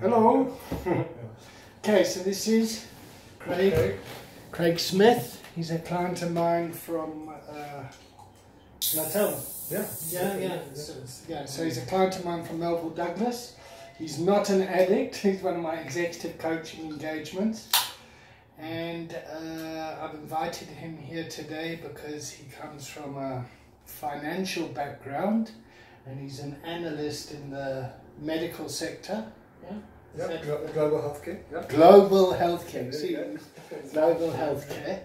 Hello. Okay, so this is Craig Smith. He's a client of mine from Natal. So he's a client of mine from Melville Douglas. He's not an addict. He's one of my executive coaching engagements. And I've invited him here today because he comes from a financial background and he's an analyst in the medical sector. Global healthcare. Global healthcare. Global healthcare.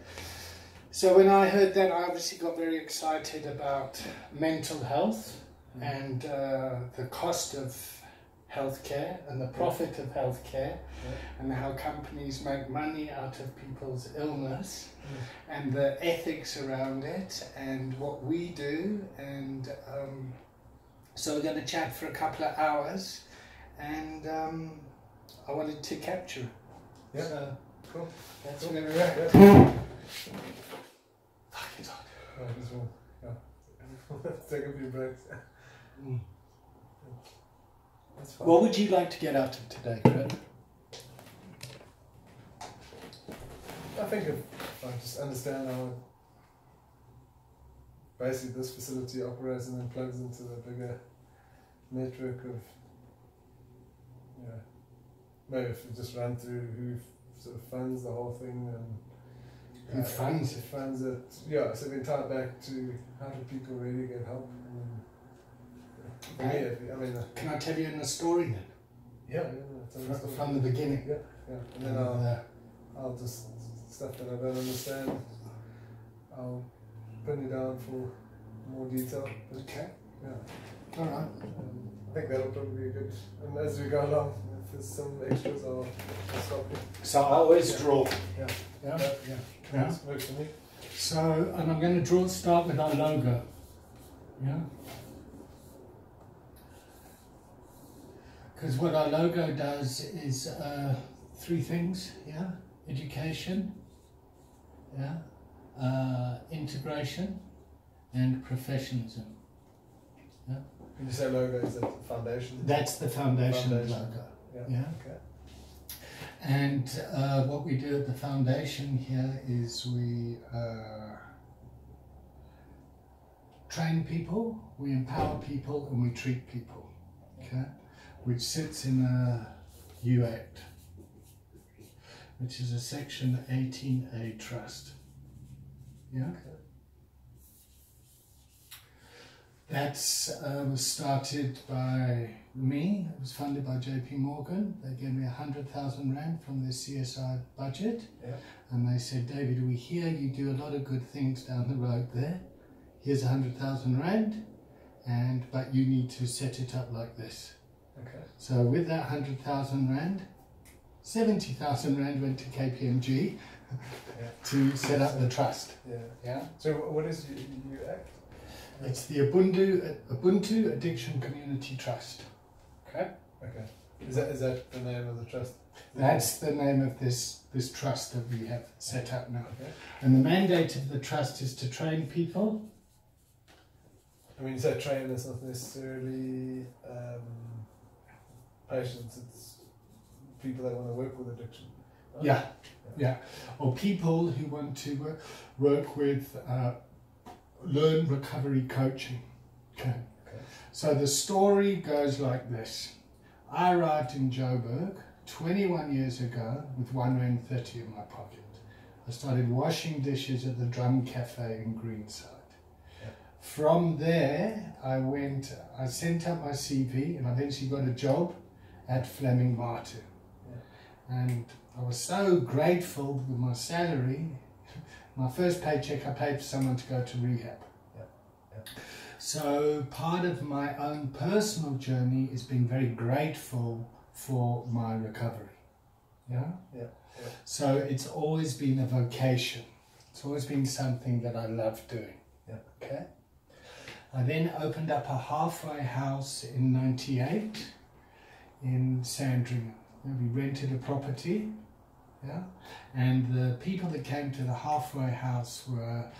So when I heard that, I obviously got very excited about mental health and the cost of healthcare and the profit of healthcare and how companies make money out of people's illness and the ethics around it and what we do. And so we're going to chat for a couple of hours, and I wanted to capture it. Yeah. So cool. That's where we're at. Fuck, it's hot. Take a few breaks. That's fine. What would you like to get out of today, Craig? I think if I just understand how basically this facility operates and then plugs into the bigger network of, maybe if we just run through who sort of funds the whole thing and Who funds it? Funds it. Yeah, so we tie it back to how do people really get help? Can I tell you in a story then? From the beginning. Yeah. And then I'll just stuff that I don't understand, I'll pin you down for more detail. Okay. Yeah. All right. I think that'll probably be good. And as we go along, if there's some extras, I'll stop you. So I always draw. Yeah. That works for me. So, and I'm going to start with our logo. Yeah. Because what our logo does is three things. Yeah. Education. Yeah. Integration, and professionalism. Yeah. When you say logo, is that the foundation? That's the foundation logo. Yeah. Okay. And what we do at the foundation here is we train people, we empower people, and we treat people. Okay, which sits in a U Act, which is a Section 18A trust. Yeah. Okay. That's was started by me. It was funded by JP Morgan. They gave me 100,000 Rand from their CSI budget. Yeah. And they said, David, we hear you do a lot of good things down the road there. Here's 100,000 Rand, but you need to set it up like this. Okay. So with that 100,000 Rand, 70,000 Rand went to KPMG to set up the trust. Yeah. So what is UACT? It's the Ubuntu Addiction Community Trust. Okay. Is that the name of the trust? That's the name of this trust that we have set up now. Okay. And the mandate of the trust is to train people. I mean, you say train, it's not necessarily patients, it's people that want to work with addiction. Right? Yeah. Or people who want to work with learn recovery coaching. Okay. So the story goes like this. I arrived in Joburg 21 years ago with 1.30 Rand in my pocket. I started washing dishes at the Drum Cafe in Greenside. From there, I sent out my CV and I eventually got a job at Fleming Martin. And I was so grateful with my salary. My first paycheck, I paid for someone to go to rehab. So part of my own personal journey is being very grateful for my recovery. So it's always been a vocation. It's always been something that I love doing. Okay. I then opened up a halfway house in '98 in Sandringham. We rented a property. And the people that came to the halfway house were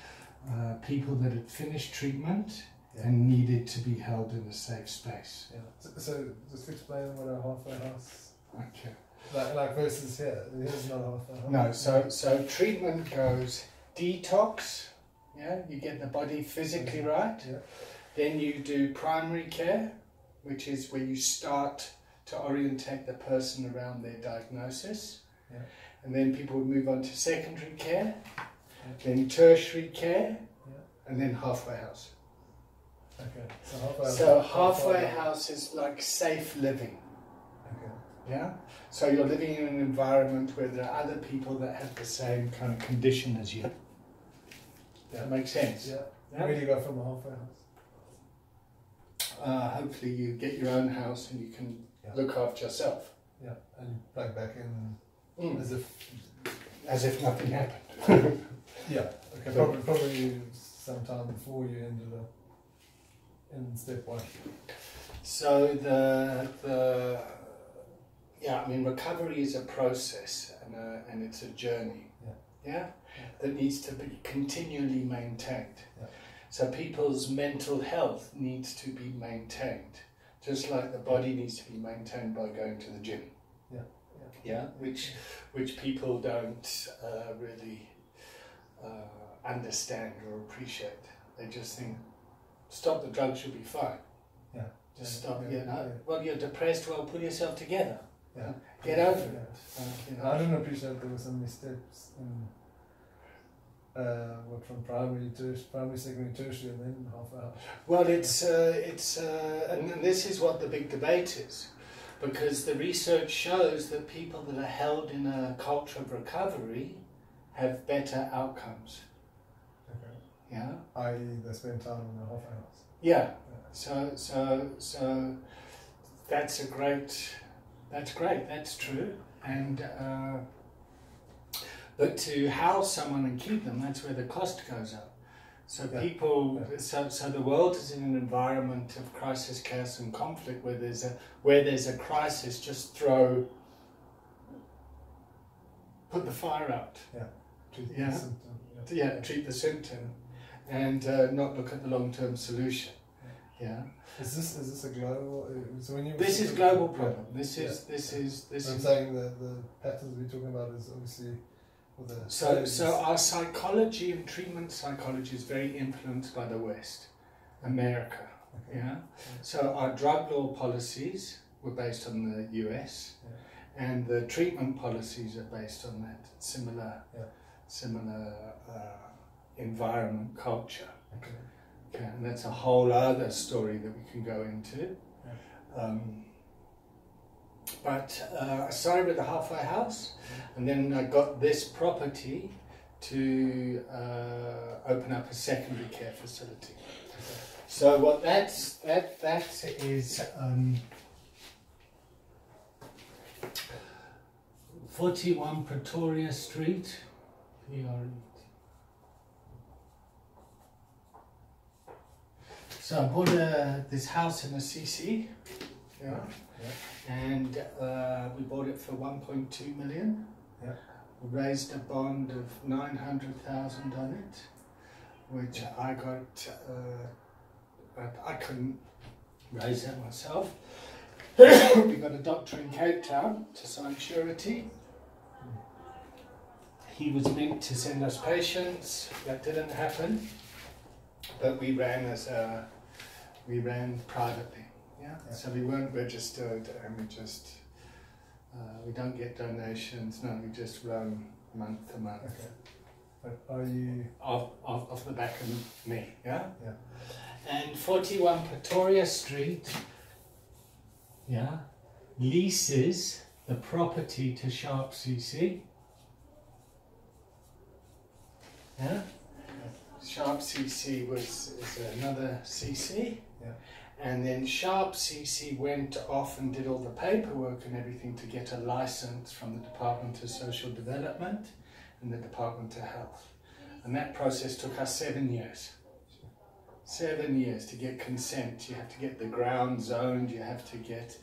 people that had finished treatment and needed to be held in a safe space. So just explain what a halfway house Okay. Like versus here. Here's not half. No, so treatment goes detox, yeah, you get the body physically right. Yeah. Then you do primary care, which is where you start to orientate the person around their diagnosis. Yeah. And then people would move on to secondary care, then tertiary care, and then halfway house. Okay. So halfway house is like safe living. Okay. Yeah? So you're living in an environment where there are other people that have the same kind of condition as you. That makes sense? Yeah. Yeah? Where do you go from a halfway house? Hopefully you get your own house and you can look after yourself. Yeah. And you plug back in As if nothing happened. Yeah. Okay. Probably sometime before you ended up in step 1. So I mean, recovery is a process and it's a journey. Yeah. That needs to be continually maintained. Yeah. So people's mental health needs to be maintained, just like the body needs to be maintained by going to the gym. Yeah, which people don't really understand or appreciate. They just think, stop the drugs, you'll be fine. Yeah. Just stop. Well, you're depressed. Well, pull yourself together. Yeah. Get over it. I didn't appreciate there were so many steps in from primary, secondary, tertiary, and then halfway house. Well, and this is what the big debate is. Because the research shows that people that are held in a culture of recovery have better outcomes. Okay. Yeah. I.e., they spend time in the halfway house. Yeah. So that's great. That's true. And but to house someone and keep them, that's where the cost goes up. So so the world is in an environment of crisis, chaos, and conflict where there's a crisis. Just put the fire out. Yeah. Treat the symptom. Treat the symptom, and not look at the long-term solution. Yeah. Is this a global? So when you this is global problem. This is. I'm saying the patterns we're talking about is obviously. So our psychology and treatment psychology is very influenced by the West, America. Okay. Yeah. So our drug law policies were based on the US, and the treatment policies are based on that similar environment culture. Okay. And that's a whole other story that we can go into. But I started with the halfway house, and then I got this property to open up a secondary care facility. So what that is 41 Pretoria Street, So I bought this house in a CC. And we bought it for 1.2 million. We raised a bond of 900,000 on it, which I got. I couldn't raise that myself. We got a doctor in Cape Town to sign surety. He was meant to send us patients. That didn't happen. But we ran privately. So we weren't registered, and we don't get donations. No, we just run month to month. Okay. But are you off the back of me? Yeah. And 41 Pretoria Street. Yeah, leases the property to Sharp CC. Yeah. Sharp CC is another CC. And then Sharp CC went off and did all the paperwork and everything to get a license from the Department of Social Development and the Department of Health. And that process took us 7 years. 7 years to get consent. You have to get the ground zoned, you have to get,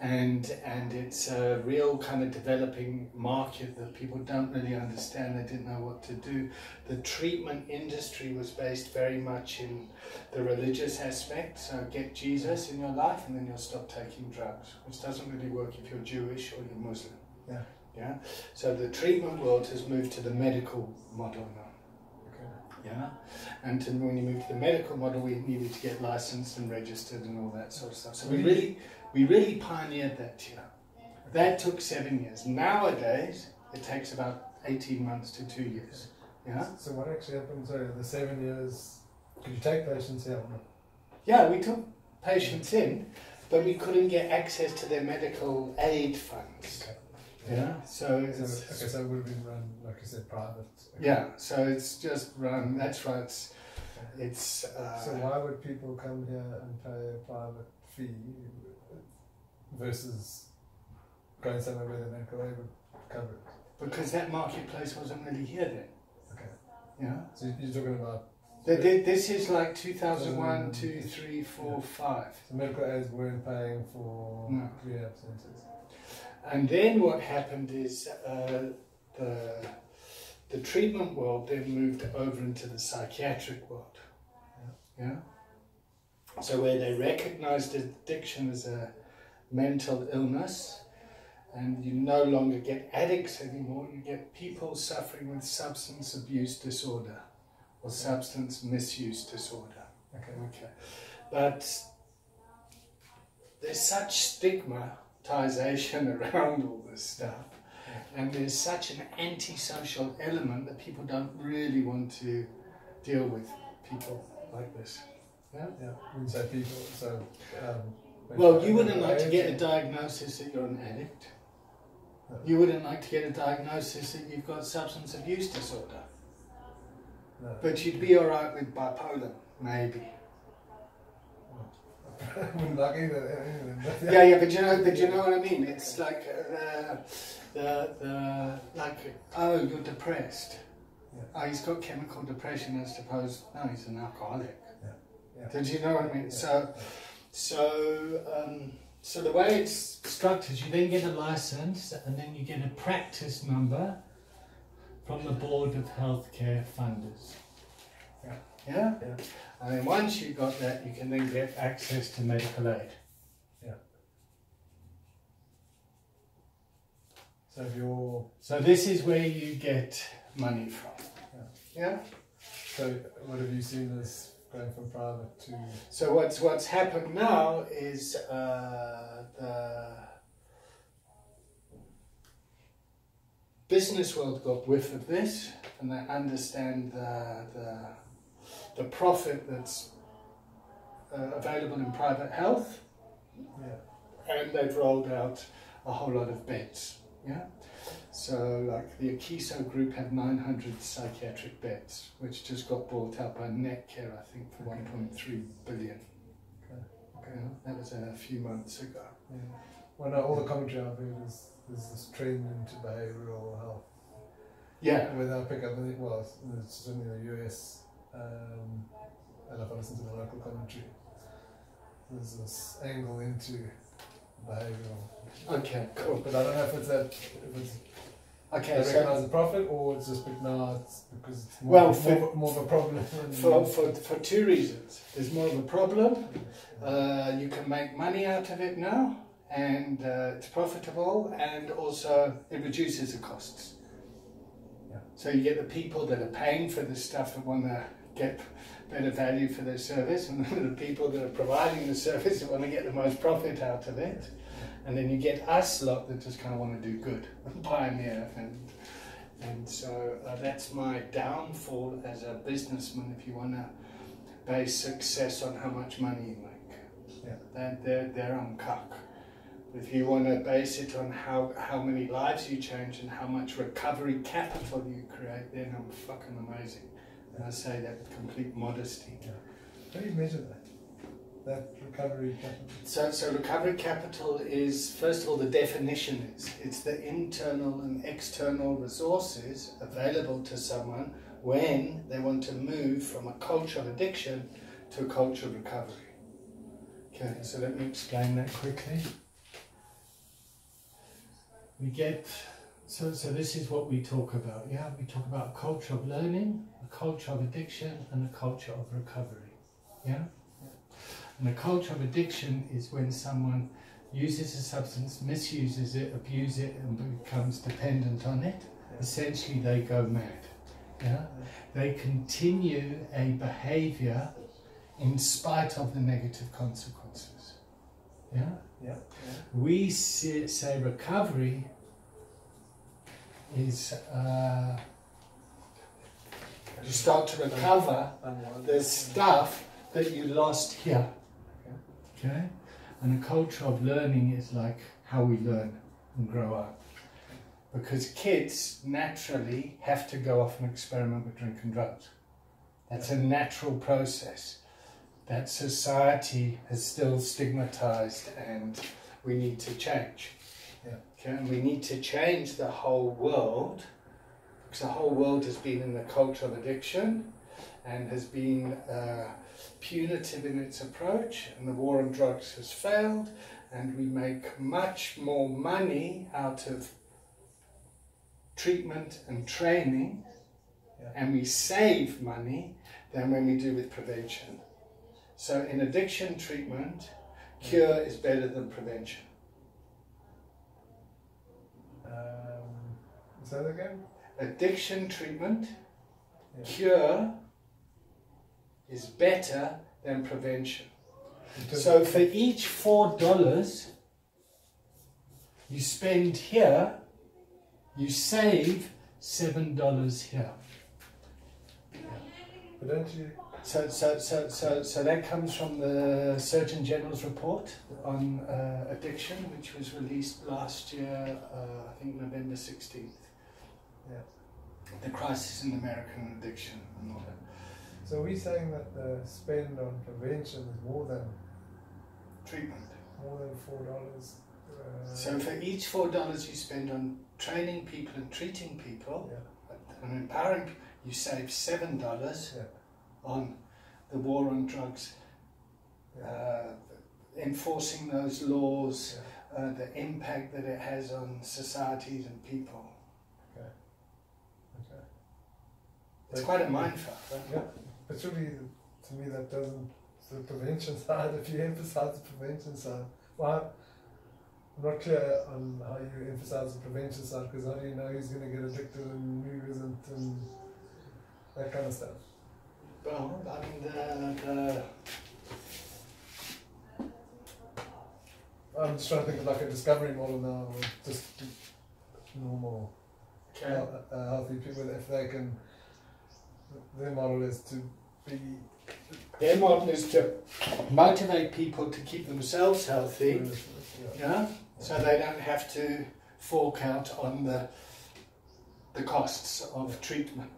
and it's a real kind of developing market that people don't really understand. They didn't know what to do. The treatment industry was based very much in the religious aspect. So get Jesus in your life and then you'll stop taking drugs, which doesn't really work if you're Jewish or you're Muslim. Yeah. Yeah. So the treatment world has moved to the medical model now. Yeah, and when you moved to the medical model, we needed to get licensed and registered and all that sort of stuff. So we really pioneered that here. That took 7 years. Nowadays, it takes about 18 months to 2 years. Yeah. So what actually happened? Sorry, the 7 years. Could you take patients here? Yeah, we took patients in, but we couldn't get access to their medical aid funds. Okay. Yeah, so it would have been run, like you said, private. Okay. Yeah, so it's just run. That's right. It's. So why would people come here and pay a private fee versus going somewhere where the medical aid would cover it? Because that marketplace wasn't really here then. Okay. Yeah. So you're talking about. This is like 2001, 2, 3, 4, 5. So medical aids weren't paying for rehab centres. And then what happened is the treatment world then moved over into the psychiatric world. Yeah. So where they recognized addiction as a mental illness, and you no longer get addicts anymore, you get people suffering with substance abuse disorder or substance misuse disorder. Okay. But there's such stigmatization around all this stuff, and there's such an antisocial element that people don't really want to deal with people like this. Yeah? Yeah, when you say people, so... well, you wouldn't like to get a diagnosis that you're an addict. No. You wouldn't like to get a diagnosis that you've got substance abuse disorder. No. But you'd be alright with bipolar, maybe. Wouldn't like either. Yeah, but you know what I mean. It's like oh, you're depressed. Yeah. Oh, he's got chemical depression. I suppose no, he's an alcoholic. Yeah. Yeah. Did you know what I mean? Yeah. So the way it's structured, you then get a license, and then you get a practice number from the Board of Healthcare Funders. Yeah. Yeah? Yeah. And then once you've got that, you can then get access to medical aid. Yeah. So this is where you get money from. Yeah. Yeah? So what have you seen as going from private to... So what's happened now is the business world got whiff of this, and they understand the profit that's available in private health, and they've rolled out a whole lot of beds. Yeah, so like the Akiso group have 900 psychiatric beds, which just got bought out by Netcare, I think, for 1.3 billion. Okay, that was a few months ago. Yeah. Well, no, all the commentary I've heard is there's this trend into behavioural health. Yeah, where they'll pick up, well, it's certainly in the US. And if I listen to the local commentary, there's this angle into behavioural. Okay, cool. But I don't know if it's that. Okay, they recognise the profit, or it's just it's because it's more of a problem. For two reasons. There's more of a problem. You can make money out of it now, and it's profitable, and also it reduces the costs. So you get the people that are paying for this stuff that want to get better value for their service, and the people that are providing the service that want to get the most profit out of it. And then you get us lot that just kind of want to do good and pioneer. And so that's my downfall as a businessman, if you want to base success on how much money you make. Yeah. They're on cuck. If you want to base it on how many lives you change and how much recovery capital you create, then I'm fucking amazing. And I say that with complete modesty. Yeah. How do you measure that? That recovery capital? So recovery capital is, first of all, the definition is, it's the internal and external resources available to someone when they want to move from a culture of addiction to a culture of recovery. Okay, so let me explain that quickly. We get, so this is what we talk about, yeah? We talk about a culture of learning, a culture of addiction, and a culture of recovery, yeah? And a culture of addiction is when someone uses a substance, misuses it, abuses it, and becomes dependent on it. Essentially, they go mad, yeah? They continue a behavior in spite of the negative consequences, yeah? We say recovery is you start to recover the stuff that you lost here. Okay? And a culture of learning is like how we learn and grow up. Because kids naturally have to go off and experiment with drinking drugs. That's a natural process that society has still stigmatized, and we need to change. Okay? And we need to change the whole world, because the whole world has been in the culture of addiction and has been punitive in its approach, and the war on drugs has failed, and we make much more money out of treatment and training, and we save money than when we do with prevention. So in addiction treatment, cure is better than prevention. Say that again? Addiction treatment, cure is better than prevention. So for each $4 you spend here, you save $7 here. But don't you? So that comes from the Surgeon General's report on addiction, which was released last year, I think November 16th. The crisis in American addiction and all that. So we're saying that the spend on prevention is more than treatment. More than $4. So for each $4 you spend on training people and treating people and empowering people, you save $7 on the war on drugs, enforcing those laws, the impact that it has on societies and people. It's quite a mindfuck. Yeah, but surely, to me, that doesn't, the prevention side, if you emphasize the prevention side, well, I'm not clear on how you emphasize the prevention side, because how do you know he's going to get addicted and who isn't, and that kind of stuff? Well, I mean, I'm just trying to think of like a discovery model now, or just normal, healthy people, if they can. Their model is to be... Their model is to motivate people to keep themselves healthy, so they don't have to fork out on the costs of treatment.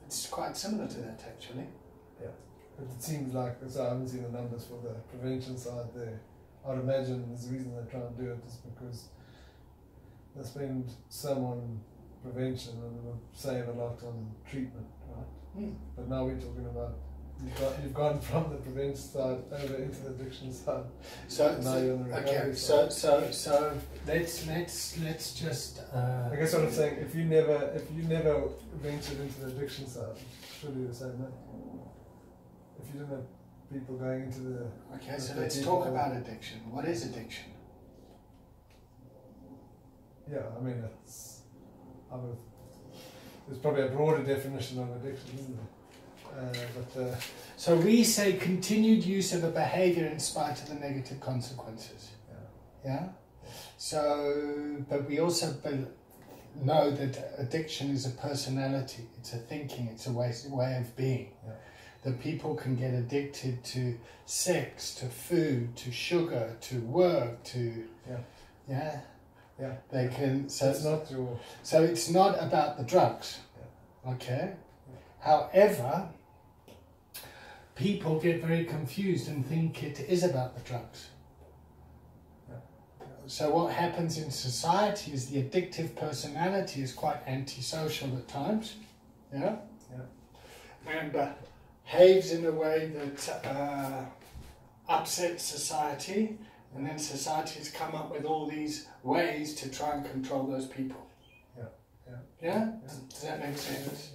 It's quite similar to that, actually. But it seems like, so I haven't seen the numbers for the prevention side there. I'd imagine there's a reason they're trying to do it is because they spend some on prevention and we're saying a lot on treatment, right? But now we're talking about you've gone from the prevention side over into the addiction side. So now you're on the recovery side. So let's just. I guess what I'm saying, if you never ventured into the addiction side, surely the same way. If you didn't have people going into the. Okay, so let's talk about addiction. What is addiction? Yeah, I mean there's probably a broader definition of addiction, isn't there? So we say continued use of a behavior in spite of the negative consequences. So, but we also know that addiction is a personality, it's a thinking, it's a way of being. That people can get addicted to sex, to food, to sugar, to work, to they can. So it's not your. So it's not about the drugs. Okay. However, people get very confused and think it is about the drugs. So what happens in society is the addictive personality is quite antisocial at times. And behaves in a way that upsets society, and then society's come up with all these ways to try and control those people. Yeah? Does that make sense?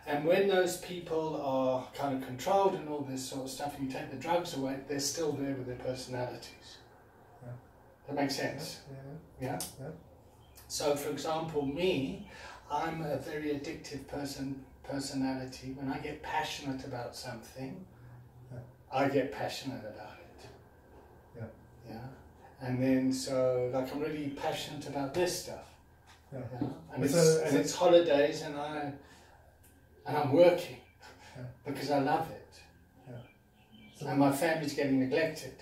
And when those people are kind of controlled and all this sort of stuff, and you take the drugs away, they're still there with their personalities. That makes sense? Yeah? So, for example, me, I'm a very addictive personality. When I get passionate about something, I get passionate about it. Yeah? And then, so, like, I'm really passionate about this stuff. And it's holidays, and I'm working because I love it. So and my family's getting neglected.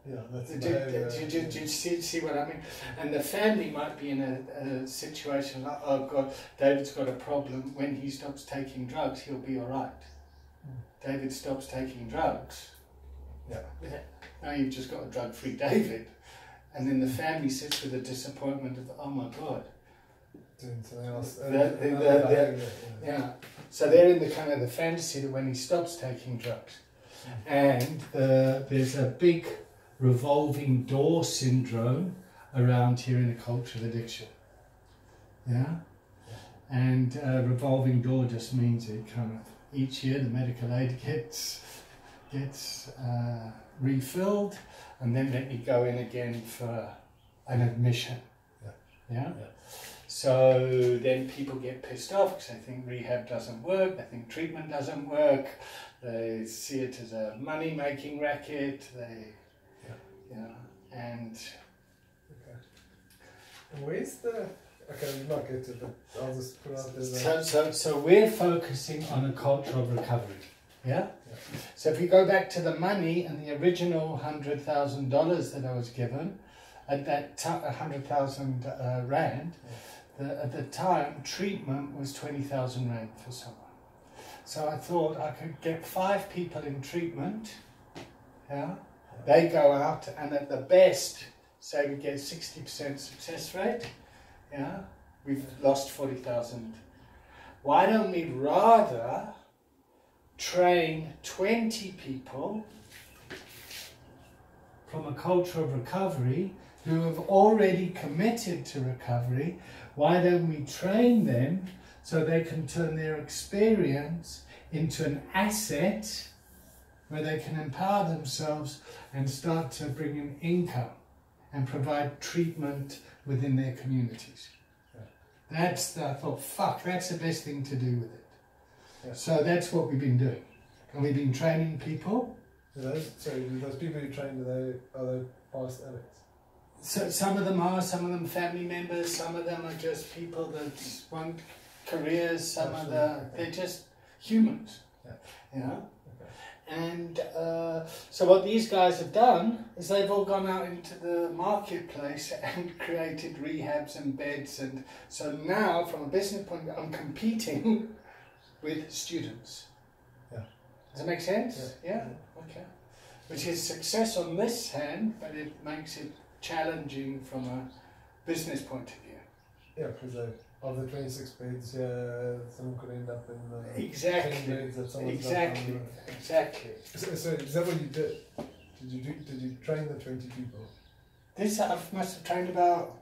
Do you see what I mean? And the family might be in a situation like, oh God, David's got a problem. When he stops taking drugs, he'll be all right. David stops taking drugs. Now you've just got a drug-free David. And then the family sits with the disappointment of, oh my God. Doing something else. So they're in the kind of the fantasy that when he stops taking drugs. And there's a big revolving door syndrome around here in the culture of addiction. And revolving door just means it kind of each year the medical aid gets refilled, and then let me go in again for an admission. So then people get pissed off because they think rehab doesn't work, they think treatment doesn't work, they see it as a money-making racket, and... And where's the... Okay, we might get to it, but I'll just put out there... So we're focusing on a culture of recovery, So if we go back to the money and the original $100,000 that I was given, at that 100,000 rand, at the time treatment was 20,000 rand for someone. So I thought I could get 5 people in treatment, They go out, and at the best, say we get 60% success rate, we've lost 40,000. Why don't we rather train 20 people from a culture of recovery who have already committed to recovery? Why don't we train them so they can turn their experience into an asset where they can empower themselves and start to bring in income and provide treatment within their communities? I thought, fuck, that's the best thing to do with it. So that's what we've been doing. And we've been training people. Those people you trained, are they past addicts? So some of them are, some of them family members, some of them are just people that want careers, they're just humans. And so what these guys have done is they've all gone out into the marketplace and created rehabs and beds, and so now from a business point of view I'm competing with students. Does that make sense? Okay. Which is success on this hand, but it makes it challenging from a business point of view. Because of the 26 beds, someone could end up in 10 beds that someone's Exactly. So is that what you did? Did you train the 20 people? I must have trained about,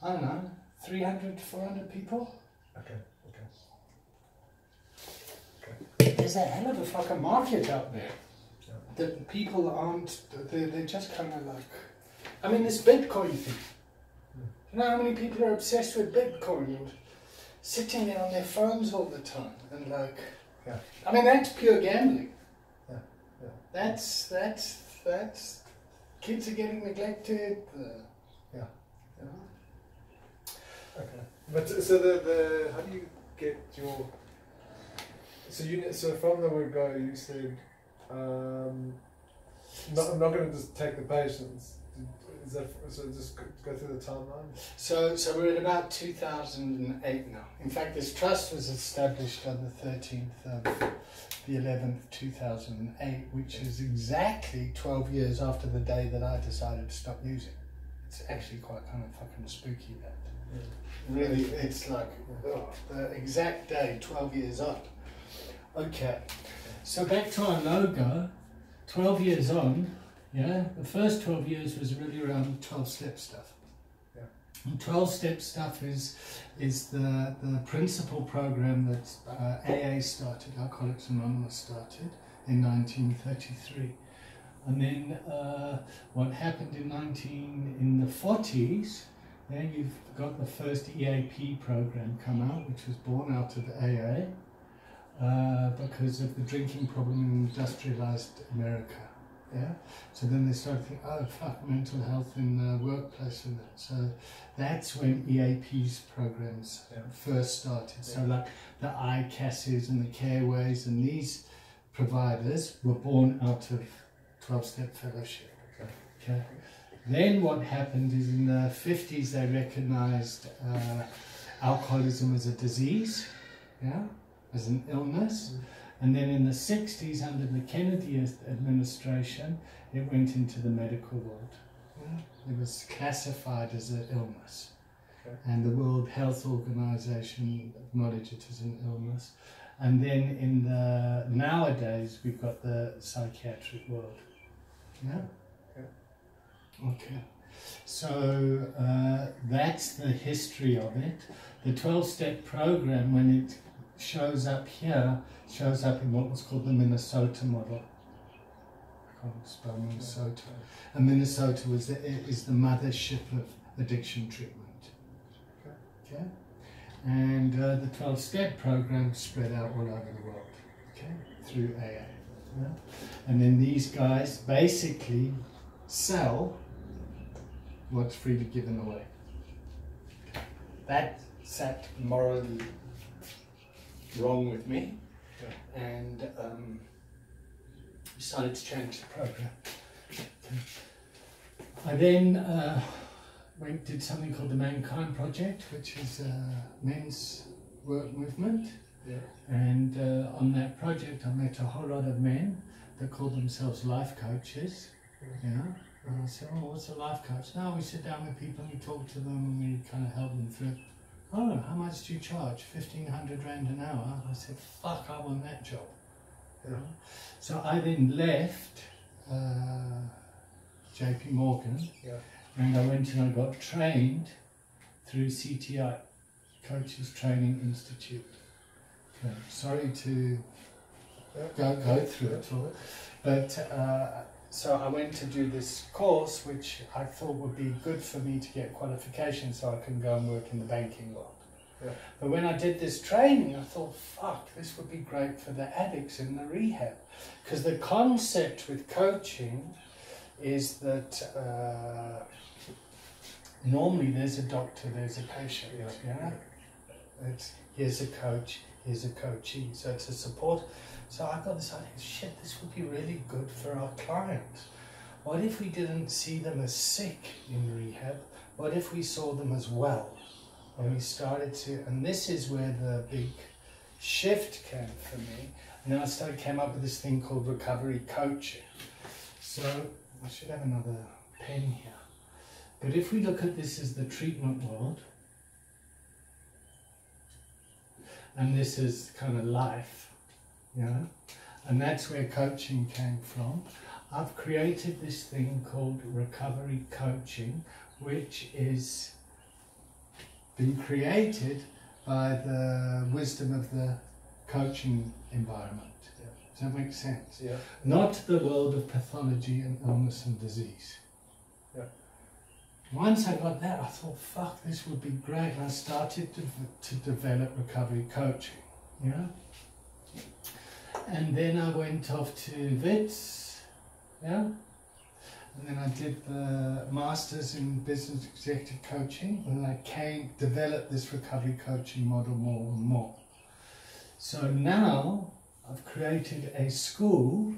I don't know, 300, 400 people. Okay. There's a hell of a fucking market out there. That people aren't, they're just kind of like, I mean, this Bitcoin thing. You know how many people are obsessed with Bitcoin and sitting there on their phones all the time and like, I mean, that's pure gambling. That's kids are getting neglected. Okay. But so how do you get your, so from the word go, you said, I'm not going to just take the patients. Is that so? Just go through the timeline. So we're at about 2008 now. In fact, this trust was established on the 13th of the 11th, 2008, which is exactly 12 years after the day that I decided to stop using. It's actually quite kind of fucking spooky that. Really, it's like the exact day, 12 years up. Okay. So back to our logo, 12 years on, yeah, the first 12 years was really around 12-step stuff. Yeah. And 12-step stuff is the principal program that AA started, Alcoholics Anonymous started in 1933. And then what happened in the 40s, then you've got the first EAP program come out, which was born out of AA because of the drinking problem in industrialized America. Yeah, so then they started thinking, oh fuck, mental health in the workplace and that. So that's when EAP's programs first started. So like the ICASs and the Careways and these providers were born out of 12-step fellowship. Okay. Then what happened is in the 50s they recognized alcoholism as a disease, yeah, as an illness. And then in the 60s, under the Kennedy administration, it went into the medical world. Yeah. It was classified as an illness. Okay. And the World Health Organization acknowledged it as an illness. And then in the nowadays, we've got the psychiatric world. Yeah? Okay. So that's the history of it. The 12-step program, when it shows up here, shows up in what was called the Minnesota model. I can't spell Minnesota. And Minnesota is the mothership of addiction treatment. Okay. And the 12-step program spread out all over the world. Okay. Through AA. Yeah? And then these guys basically sell what's freely given away. That sat morally wrong with me, and decided to change the program. I then did something called the Mankind Project, which is a men's work movement. Yeah. And on that project I met a whole lot of men that call themselves life coaches. You know? And I said, oh, what's a life coach? No, we sit down with people and we talk to them and we kind of help them through. Oh, how much do you charge? 1,500 rand an hour? I said, fuck, I want that job. You know? So I then left JP Morgan, and I went and I got trained through CTI, Coaches Training Institute. Okay. Sorry to go through it all, but so I went to do this course, which I thought would be good for me to get qualifications so I can go and work in the banking world. Yeah. But when I did this training, I thought, fuck, this would be great for the addicts in the rehab. Because the concept with coaching is that normally there's a doctor, there's a patient. Yeah? Here's a coach, here's a coachee. So it's a support. So I got this idea, shit, this would be really good for our clients. What if we didn't see them as sick in rehab? What if we saw them as well? And we started to, and this is where the big shift came for me. And then I came up with this thing called recovery coaching. So I should have another pen here. But if we look at this as the treatment world, and this is kind of life, you know, and that's where coaching came from. I've created this thing called recovery coaching, which is been created by the wisdom of the coaching environment. Yeah. Does that make sense? Yeah. Not the world of pathology and illness and disease. Yeah. Once I got that, I thought, fuck, this would be great. And I started to develop recovery coaching, you know? And then I went off to WITS, yeah? And then I did the Masters in Business Executive Coaching, and I developed this recovery coaching model more and more. So now I've created a school,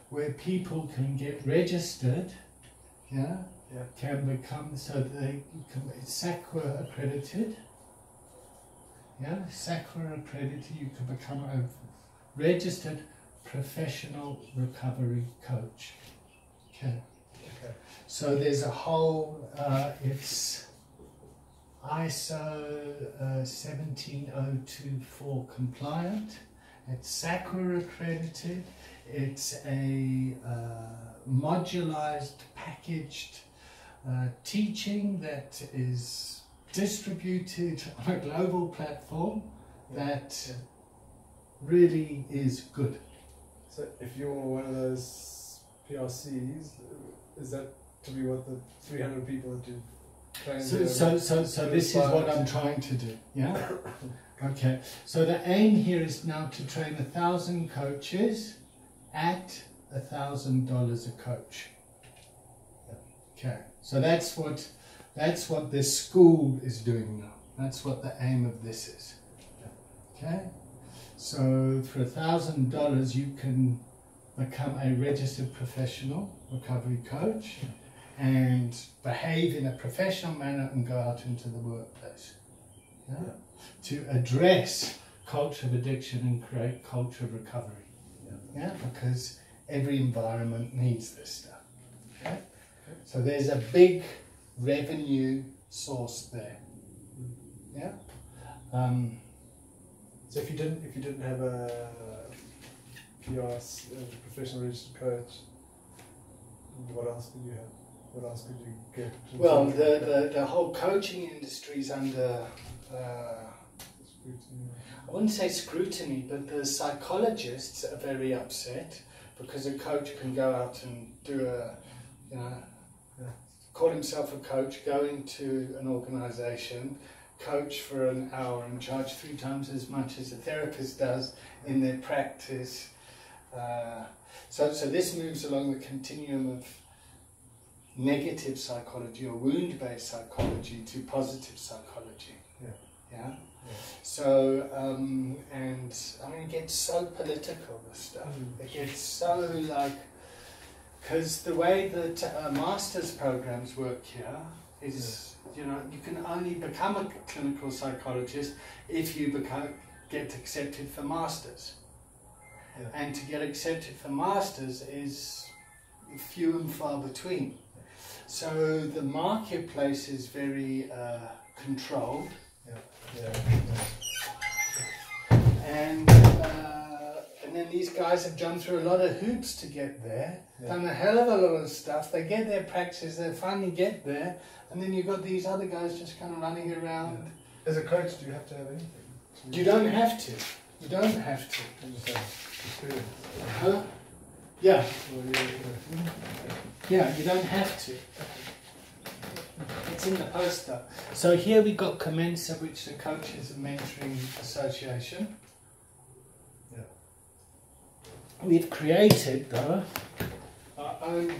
where people can get registered, can become, so they can, it's SACRA accredited, SACRA accredited, you can become a registered professional recovery coach. Okay. So there's a whole, it's ISO 17024 compliant, It's SACRA accredited. It's a modularized, packaged teaching that is distributed on a global platform that really is good. So if you're one of those PRCs, is that to be what the 300 people that you've trained? So this is what I'm trying to do, yeah? Okay, so the aim here is now to train 1,000 coaches at $1,000 a coach. Okay, so that's what this school is doing now. That's what the aim of this is. Okay, so for $1,000 you can become a registered professional recovery coach and behave in a professional manner and go out into the workplace. Yeah? To address culture of addiction and create culture of recovery. Yeah, because every environment needs this stuff. Okay? So there's a big revenue source there. Yeah. So if you didn't have a PRC, a professional registered coach, what else did you have? What else could you get? Well, the whole coaching industry is under scrutiny. I wouldn't say scrutiny, but the psychologists are very upset because a coach can go out and do call himself a coach, go into an organisation, coach for an hour and charge 3 times as much as a therapist does in their practice. So this moves along the continuum of negative psychology or wound-based psychology to positive psychology. Yeah. So, and I mean, it gets so political, this stuff. It gets so like, because the way that master's programs work here is, you know, you can only become a clinical psychologist if you get accepted for masters. And to get accepted for masters is few and far between. So the marketplace is very controlled. And then these guys have jumped through a lot of hoops to get there, done a hell of a lot of stuff. They get their practice, they finally get there, and then you've got these other guys just kind of running around. As a coach, do you have to have anything? You don't have to. You don't have to. You just have experience. Huh? Yeah. Well, Yeah, you don't have to. It's in the poster. So here we got Commensa, which the Coaches and Mentoring Association. We've created, though, our own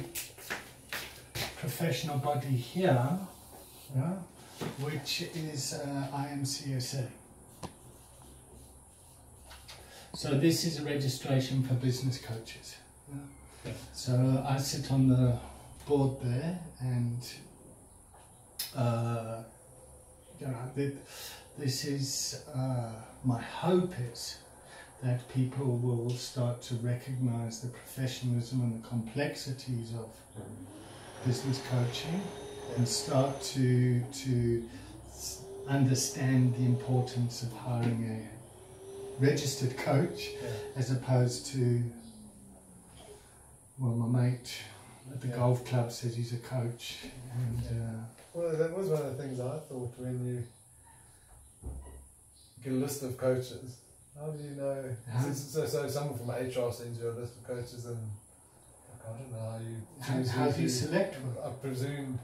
professional body here, which is IMCSA. So this is a registration for business coaches. So I sit on the board there, and this is my hope is that people will start to recognize the professionalism and the complexities of business coaching and start to understand the importance of hiring a registered coach as opposed to, well, my mate at the golf club says he's a coach. And, well, that was one of the things I thought when you get a list of coaches. How do you know? So someone from HR sends you a list of coaches, and I don't know how you choose. How do you select one? I presume,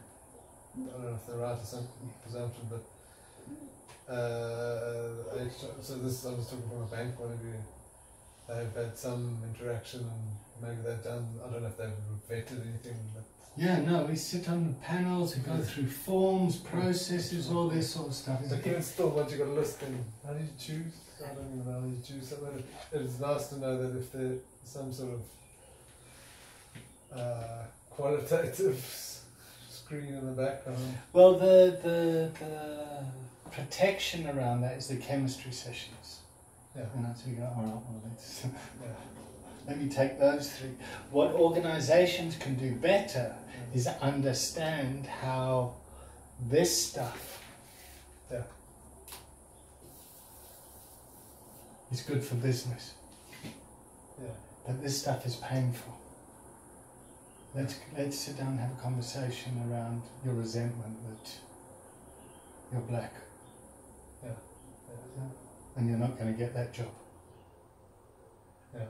I don't know if they're right or some presumption, but HR, so this I was talking from a bank point of view. They've had some interaction, and maybe they've done. I don't know if they've vetted anything, but. Yeah, no, we sit on panels, we go through forms, processes, all this sort of stuff. But even still, once you've got a list, then how do you choose? I don't even know how you choose someone. It's nice to know that if there's some sort of qualitative screen in the background. Well, the protection around that is the chemistry sessions. Yeah. And so you go, all right, well, let me take those 3. What organisations can do better is understand how this stuff is good for business. but this stuff is painful. Let's sit down and have a conversation around your resentment that you're black. Yeah. And you're not going to get that job. Yeah.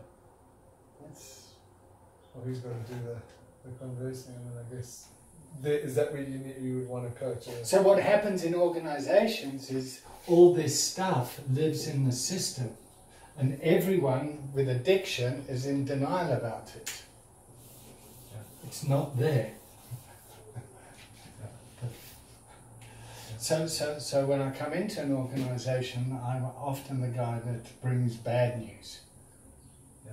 Well, who's going to do the conversing? And I guess, is that where you would want to coach? So what happens in organizations is all this stuff lives in the system, and everyone with addiction is in denial about it. Yeah. It's not there. So when I come into an organisation, I'm often the guy that brings bad news. Yeah.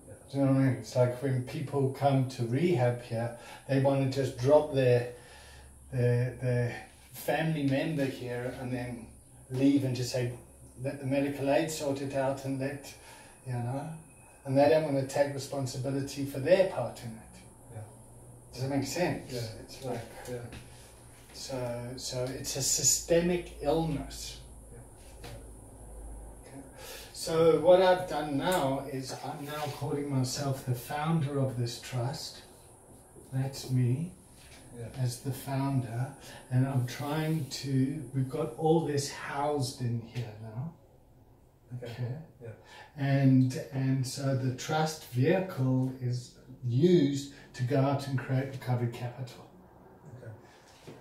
Yeah. Do you know what I mean? It's like when people come to rehab here, they want to just drop their family member here and then leave and just say, let the medical aid sort it out and let, you know, and they don't want to take responsibility for their part in it. Yeah. Does that make sense? Yeah. It's like, yeah. So it's a systemic illness. Yeah. Okay. So what I've done now is I'm now calling myself the founder of this trust. That's me. Yeah. As the founder, and I'm trying to, we've got all this housed in here now. Okay. Yeah. And so the trust vehicle is used to go out and create recovery capital. Okay.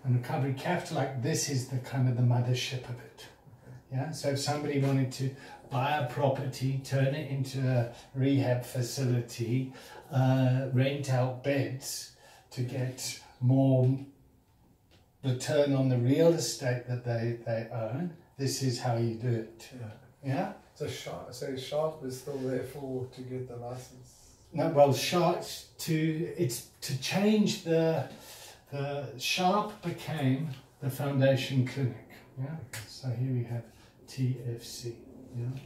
And recovery capital, like this, is the kind of the mothership of it. Okay. Yeah. So if somebody wanted to buy a property, turn it into a rehab facility, rent out beds to get more return on the real estate that they own, this is how you do it. Yeah. Yeah? So Sharp is still there to get the license? No, well, it's to change the Sharp became the foundation clinic. Yeah? So here we have TFC. Yeah?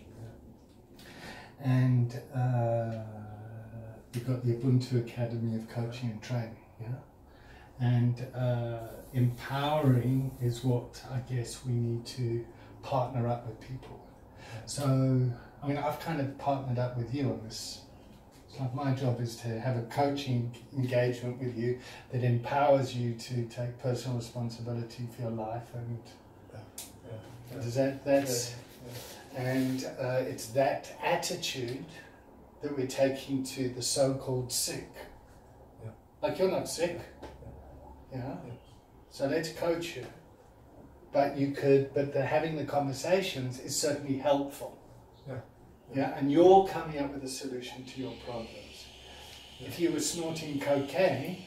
And we've got the Ubuntu Academy of Coaching and Training. Yeah? And empowering is what I guess we need to partner up with people. So, I mean, I've kind of partnered up with you on this. It's like my job is to have a coaching engagement with you that empowers you to take personal responsibility for your life, and does that's and it's that attitude that we're taking to the so-called sick. Yeah. Like, you're not sick. Yeah. So let's coach you. But having the conversations is certainly helpful. Yeah. Yeah. And you're coming up with a solution to your problems. Yeah. If you were snorting cocaine,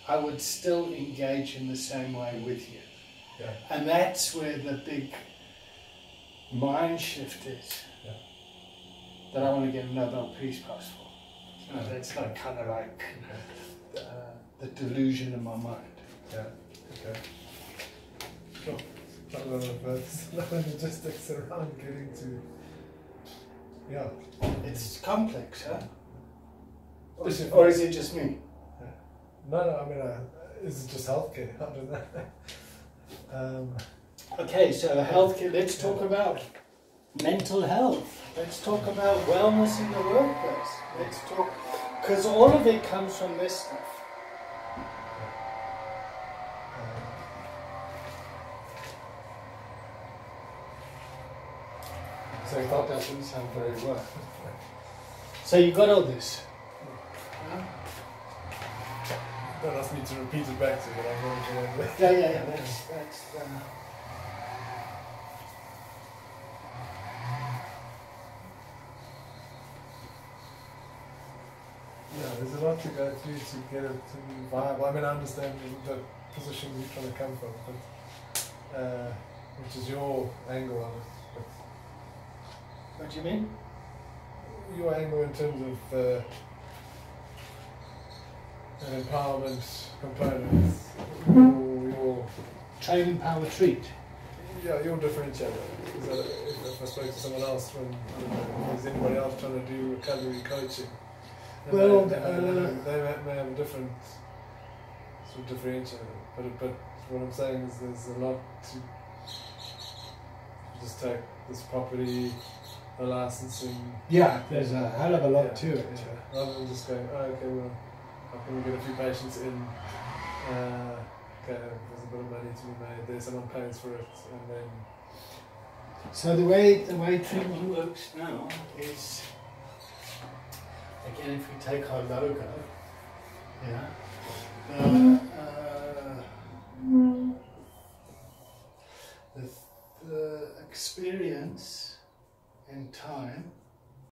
I would still engage in the same way with you. Yeah. And that's where the big mind shift is. Yeah. That I want to get a Nobel Peace Prize for. You know, that's like kind of like the delusion in my mind. Yeah. Okay. Sure. Not a lot of logistics around getting to. Yeah. It's complex, huh? Especially Or is it just me? No, I mean, is it just healthcare? I don't know. Okay, so healthcare. Let's talk about mental health. Let's talk about wellness in the workplace. Let's talk, because all of it comes from this stuff. So I thought that didn't sound very well. So you got all this. Yeah? Don't ask me to repeat it back to you, but I'm going to remember. Yeah. That's Yeah, there's a lot to go through to get it to be viable. I mean, I understand the position you're trying to come from, but which is your angle on it. But what do you mean? your angle in terms of an empowerment component, your Train, empower, treat. yeah, your differentiator. Is that if I spoke to someone else, when is anybody else trying to do recovery coaching? Well, they may have a different sort of differentiator, but what I'm saying is there's a lot to just take this property, the licensing. Yeah, there's a hell of a lot to it. Yeah. Rather than just going, oh, okay, well, how can we get a few patients in? Okay, there's a bit of money to be made. There's someone pays for it, and then. So the way treatment works now is, again, if we take our logo, yeah, the experience in time